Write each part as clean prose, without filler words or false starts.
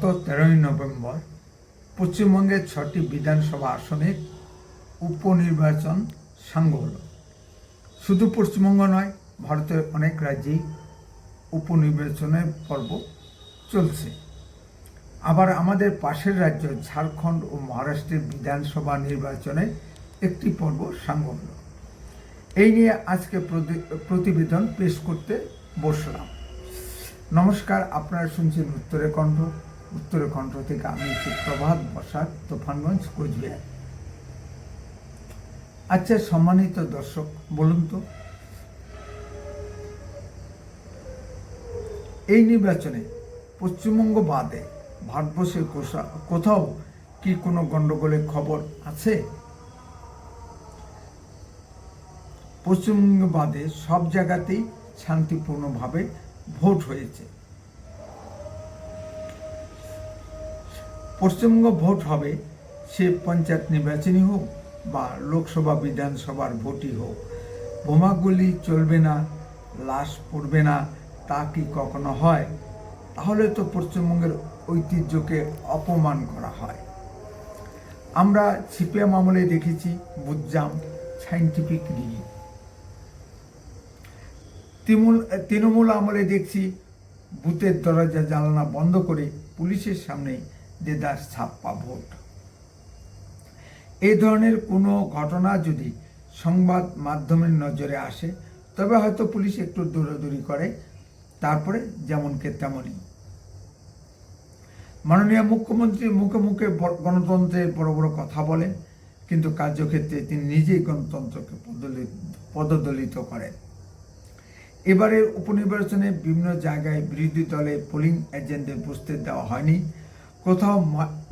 13ই November পশ্চিমবঙ্গের 6টি বিধানসভা আসনের উপনির্বাচন সাঙ্গ হল। শুধু পশ্চিমবঙ্গ নয়, ভারতের অনেক রাজ্যেই উপনির্বাচনের পর্ব চলছে। আবার আমাদের পাশের রাজ্য ঝাড়খণ্ড ও মহারাষ্ট্রের বিধানসভা নির্বাচনের একটি পর্ব সাঙ্গ হল। এই নিয়ে আজকে প্রতিবেদন পেশ করতে বসলাম। নমস্কার, আপনারা শুনছেন উত্তরের কণ্ঠ থেকে আমি প্রভাত বসাক, তুফানগঞ্জ, কোচবিহার। আচ্ছা সম্মানিত দর্শক, বলুন তো এই নির্বাচনে পশ্চিমবঙ্গ বাদে ভারতবর্ষের কোথাও কি কোনো গন্ডগোলের খবর আছে? পশ্চিমবঙ্গ বাদে সব জায়গাতেই শান্তিপূর্ণভাবে ভোট হয়েছে। পশ্চিমবঙ্গ ভোট হবে, সে পঞ্চায়েত নির্বাচনই হোক বা লোকসভা বিধানসভার ভোটই হোক, বোমাগুলি চলবে না, লাশ পড়বে না, তা কি কখনো হয়? তাহলে তো পশ্চিমবঙ্গের ঐতিহ্যকে অপমান করা হয়। আমরা সিপিএম আমলে দেখেছি বুথজাম, সাইন্টিফিক রিগিং। তৃণমূল আমলে দেখছি বুথের দরজা জানালা বন্ধ করে পুলিশের সামনে দেদার ছাপ্পা ভোট। এই ধরনের কোনো ঘটনা যদি সংবাদ মাধ্যমের নজরে আসে, তবে হয়তো পুলিশ একটু দৌড়াদৌড়ি করে, তারপরে যেমনকে তেমনই। মাননীয় মুখ্যমন্ত্রী মুখে মুখে গণতন্ত্রের বড় বড় কথা বলেন, কিন্তু কার্যক্ষেত্রে তিনি নিজেই গণতন্ত্রকে পদদলিত করেন। এবারের উপনির্বাচনে বিভিন্ন জায়গায় বিরোধী দলের পোলিং এজেন্টদের বসতে দেওয়া হয়নি, কোথাও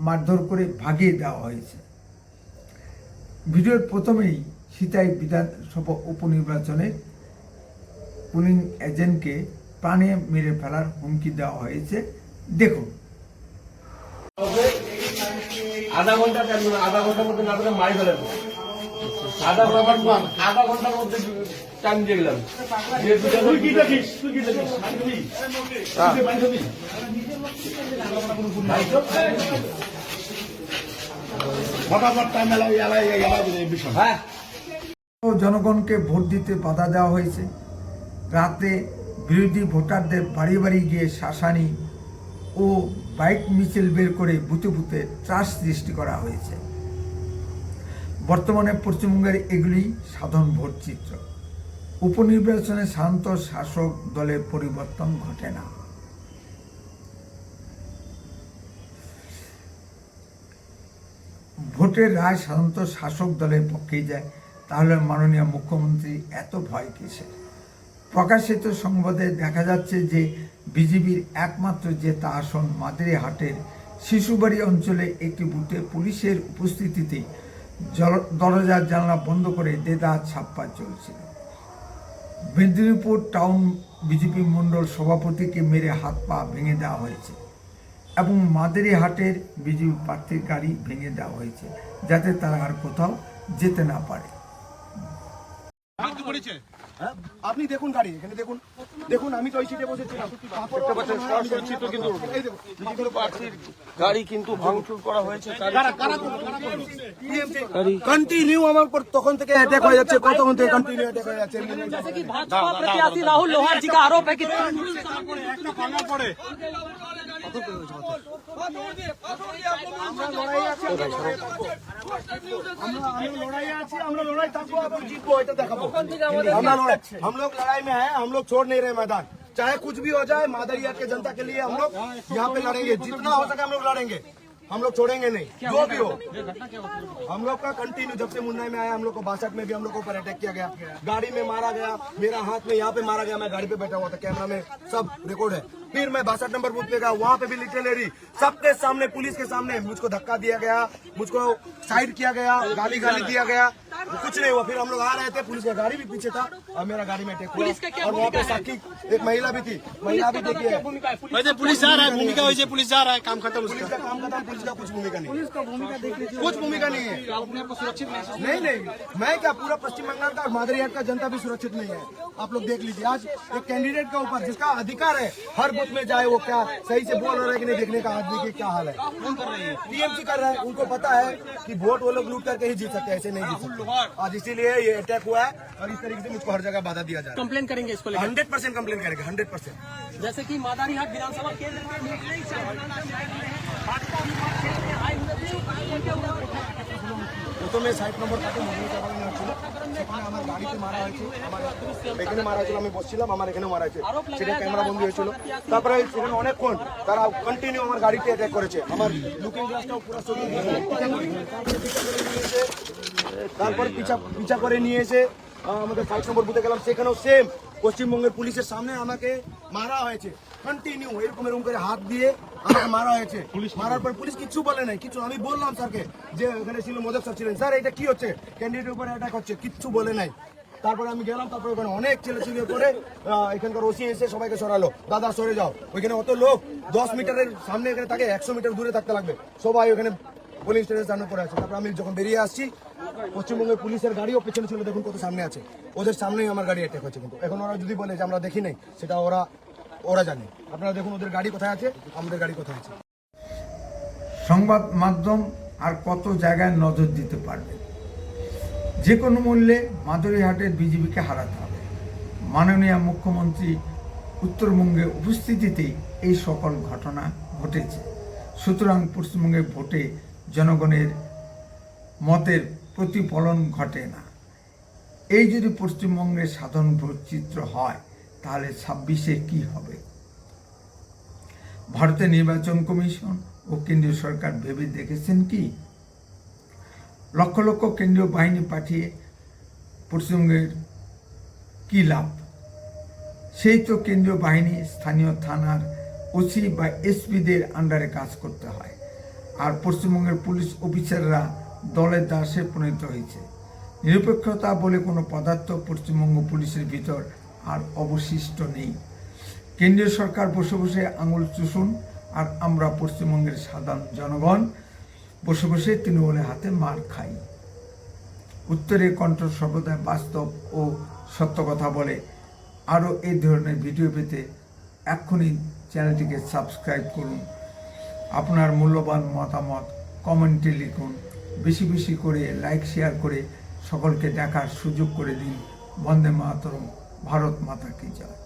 মারধর করে ভাগিয়ে দেওয়া হয়েছে। ভিডিওর প্রথমেই সিতাই বিধানসভা উপনির্বাচনে পোলিং এজেন্টকে প্রাণে মেরে ফেলার হুমকি দেওয়া হয়েছে। দেখুন। আধা ঘন্টার মধ্যে না করে মারি ফেলেন। আধা ঘন্টার মধ্যে টাইম দিয়ে গেলাম। জনগণকে ভোট দিতে বাধা দেওয়া হয়েছে। রাতে বিরোধী ভোটারদের বাড়ি বাড়ি গিয়ে শাসানি ও বাইক মিছিল বের করে বুথে বুথে ত্রাস সৃষ্টি করা হয়েছে। বর্তমানে পশ্চিমবঙ্গের এগুলি সাধারণ ভোট চিত্র। উপনির্বাচনে শান্ত শাসক দলের পরিবর্তন ঘটে না। ভোটের রায় সাধারণত শাসক দলের পক্ষেই যায়, তাহলে মাননীয় মুখ্যমন্ত্রী এত ভয় কিসের? প্রকাশিত সংবাদে দেখা যাচ্ছে যে বিজেপির একমাত্র জেতা আসন মাদারিহাটের শিশুবাড়ি অঞ্চলে একটি বুথে পুলিশের উপস্থিতিতে দরজার জানলা বন্ধ করে দেদার ছাপ্পা চলছিল। মেদিনীপুর টাউন বিজেপি মণ্ডল সভাপতিকে মেরে হাত পা ভেঙে দেওয়া হয়েছে এবং মাদারিহাটের বিজেপি প্রার্থীর গাড়ি ভেঙে দেওয়া হয়েছে, যাতে তারা আর কোথাও যেতে না পারে। আপনি দেখুন গাড়ি, এখানে দেখুন, দেখুন আমি তো ওই সিটে বসেছিলাম। গাড়ি কিন্তু ভাঙচুর করা হয়েছে। কন্টিনিউ আমার উপর তখন থেকে অ্যাটাক হয়ে যাচ্ছে, কতক্ষণ থেকে কন্টিনিউ অ্যাটাক হয়ে যাচ্ছে। प्रत्याशी राहुल लोहार जी का आरोप है कि আমরা লড়াই থাকবো এবং জিতবো, এটা দেখাবো। हम लोग लड़ाई में हैं, हम लोग छोड़ नहीं रहे मैदान, चाहे कुछ भी हो जाए। मादरियात के जनता के लिए हम लोग यहाँ पे लड़ेंगे, जितना हो सके हम लोग लड़ेंगे, हम लोग छोड़ेंगे नहीं, जो भी हो। हम लोग का कंटिन्यू, जब से मुन्नाई में आया हम लोग को 62 में भी हम लोग को ऊपर अटैक किया गया, गाड़ी में मारा गया, मेरा हाथ में यहाँ पे मारा गया, मैं गाड़ी पे बैठा हुआ था, कैमरा में सब रिकॉर्ड है। फिर मैं 62 नंबर बूथ पे गया, वहाँ पे भी लिटरली सबके सामने, पुलिस के सामने मुझको धक्का दिया गया, मुझको साइड किया गया, गाली दिया गया। कुछ नहीं हुआ। फिर हम लोग आ रहे थे, पुलिस का गाड़ी भी पीछे था और मेरा गाड़ी में अटैक हुआ। पुलिस का क्या और वहाँ पे साकी एक महिला भी थी, महिला भी देखिए। वैसे पुलिस जा रहा है, भूमिका वैसे पुलिस जा रहा है, काम खत्म पुलिस उसका। का काम खत्म, पुलिस का कुछ भूमिका नहीं, पुलिस का भूमिका देख लीजिए, कुछ भूमिका नहीं है। अपने आप को सुरक्षित महसूस नहीं नहीं, मैं क्या, पूरा पश्चिम बंगाल का और मादरियाट का जनता भी सुरक्षित नहीं है। आप लोग देख लीजिए, आज एक कैंडिडेट के ऊपर जिसका अधिकार है हर बूथ में जाए, वो क्या सही से बोल रहा है कि नहीं, देखने का आदमी की क्या हाल है। टीएमसी कर रहा है, उनको पता है कि वोट वो लोग लूट करके ही जीत सकते हैं, ऐसे नहीं जीत सकते। आज इसीलिए ये अटैक हुआ है और इस तरीके से मुझको हर जगह बाधा दिया जा रहा कंप्लेन करेंगे इसको है। लेकर 100% कंप्लेन करेंगे, 100%। जैसे कि मादारीहाट विधानसभा केंद्र में मुस्लिम भाजपा उम्मीदवार क्षेत्र में आए हुए थे, उनके ऊपर প্রথমে সাইড নম্বর কাটে মোবাইল চালানো হচ্ছিল, সেখানে আমার গাড়িতে মারা হয়েছে, আমার এখানে মারা হয়েছিল, আমি বসছিলাম, আমার এখানে মারা হয়েছে, সেটা ক্যামেরা বন্ধ হয়েছিল। তারপরে সেখানে অনেকক্ষণ তারা কন্টিনিউ আমার গাড়িতে অ্যাটাক করেছে, আমার লুকিং গ্লাসটাও পুরো সরিয়ে দিয়েছে। তারপর পিছা করে নিয়ে এসে আমাদের 5 নম্বর বুথে গেলাম, সেখানেও সেম পশ্চিমবঙ্গের পুলিশের সামনে আমাকে মারা হয়েছে। কন্টিনিউ এরকম এরকম করে হাত দিয়ে আমাকে মারা হয়েছে। মারার পর পুলিশ কিছু বলে নাই, কিছু। আমি বললাম স্যারকে যে ওখানে ছিল মোদক স্যার ছিলেন, স্যার এটা কি হচ্ছে, ক্যান্ডিডেটের উপরে অ্যাটাক হচ্ছে, কিচ্ছু বলে নাই। তারপরে আমি গেলাম, তারপরে ওখানে অনেক ছেলে করে এখানকার ওসি এসে সবাইকে সরালো, দাদা সরে যাও। ওইখানে অত লোক 10 মিটারের সামনে এখানে থাকে, 100 মিটার দূরে থাকতে লাগবে, সবাই ওখানে পুলিশ স্টেশনের সামনে পড়ে আছে। তারপরে আমি যখন বেরিয়ে আসছি, পশ্চিমবঙ্গের পুলিশের গাড়িও পেছনে ছিল, দেখুন কত সামনে আছে, ওদের সামনেই আমার গাড়ি অ্যাটাক হচ্ছে। কিন্তু এখন ওরা যদি বলে যে আমরা দেখি নাই, সেটা ওরা জানে। আপনারা দেখুন ওদের গাড়ি কোথায় আছে, আমাদের গাড়ি কোথায় আছে। সংবাদ মাধ্যম আর কত জায়গায় নজর দিতে পারবে? যে কোনো মূল্যে মাদারিহাটের বিজেপিকে হারাতে হবে। মাননীয় মুখ্যমন্ত্রী উত্তরবঙ্গে উপস্থিতিতেই এই সকল ঘটনা ঘটেছে। সুতরাং পশ্চিমবঙ্গের ভোটে জনগণের মতের প্রতিফলন ঘটে না। এই যদি পশ্চিমবঙ্গের সাধারণ ভোট চিত্র হয়, তাহলে 26-এ কি হবে? ভারতের নির্বাচন কমিশন ও কেন্দ্রীয় সরকার ভেবে দেখেছেন কি? লক্ষ লক্ষ কেন্দ্রীয় বাহিনী পাঠিয়ে পশ্চিমবঙ্গের কি লাভ? সেই তো কেন্দ্রীয় বাহিনী স্থানীয় থানার ওসি বা এসপিদের আন্ডারে কাজ করতে হয়, আর পশ্চিমবঙ্গের পুলিশ অফিসাররা দলের দাসে পরিণত হয়েছে। নিরপেক্ষতা বলে কোনো পদার্থ পশ্চিমবঙ্গ পুলিশের ভিতর আর অবশিষ্ট নেই। কেন্দ্রীয় সরকার বসে বসে আঙুল চুষুন, আর আমরা পশ্চিমবঙ্গের সাধারণ জনগণ বসে বসে তৃণমূলের হাতে মার খাই। উত্তরের কণ্ঠ সর্বদা বাস্তব ও সত্য কথা বলে। আরও এই ধরনের ভিডিও পেতে এক্ষুনি চ্যানেলটিকে সাবস্ক্রাইব করুন। আপনার মূল্যবান মতামত কমেন্টে লিখুন। বেশি বেশি করে লাইক শেয়ার করে সকলকে দেখার সুযোগ করে দিন। বন্দে মাতরম। ভারত মাতা কি জয়।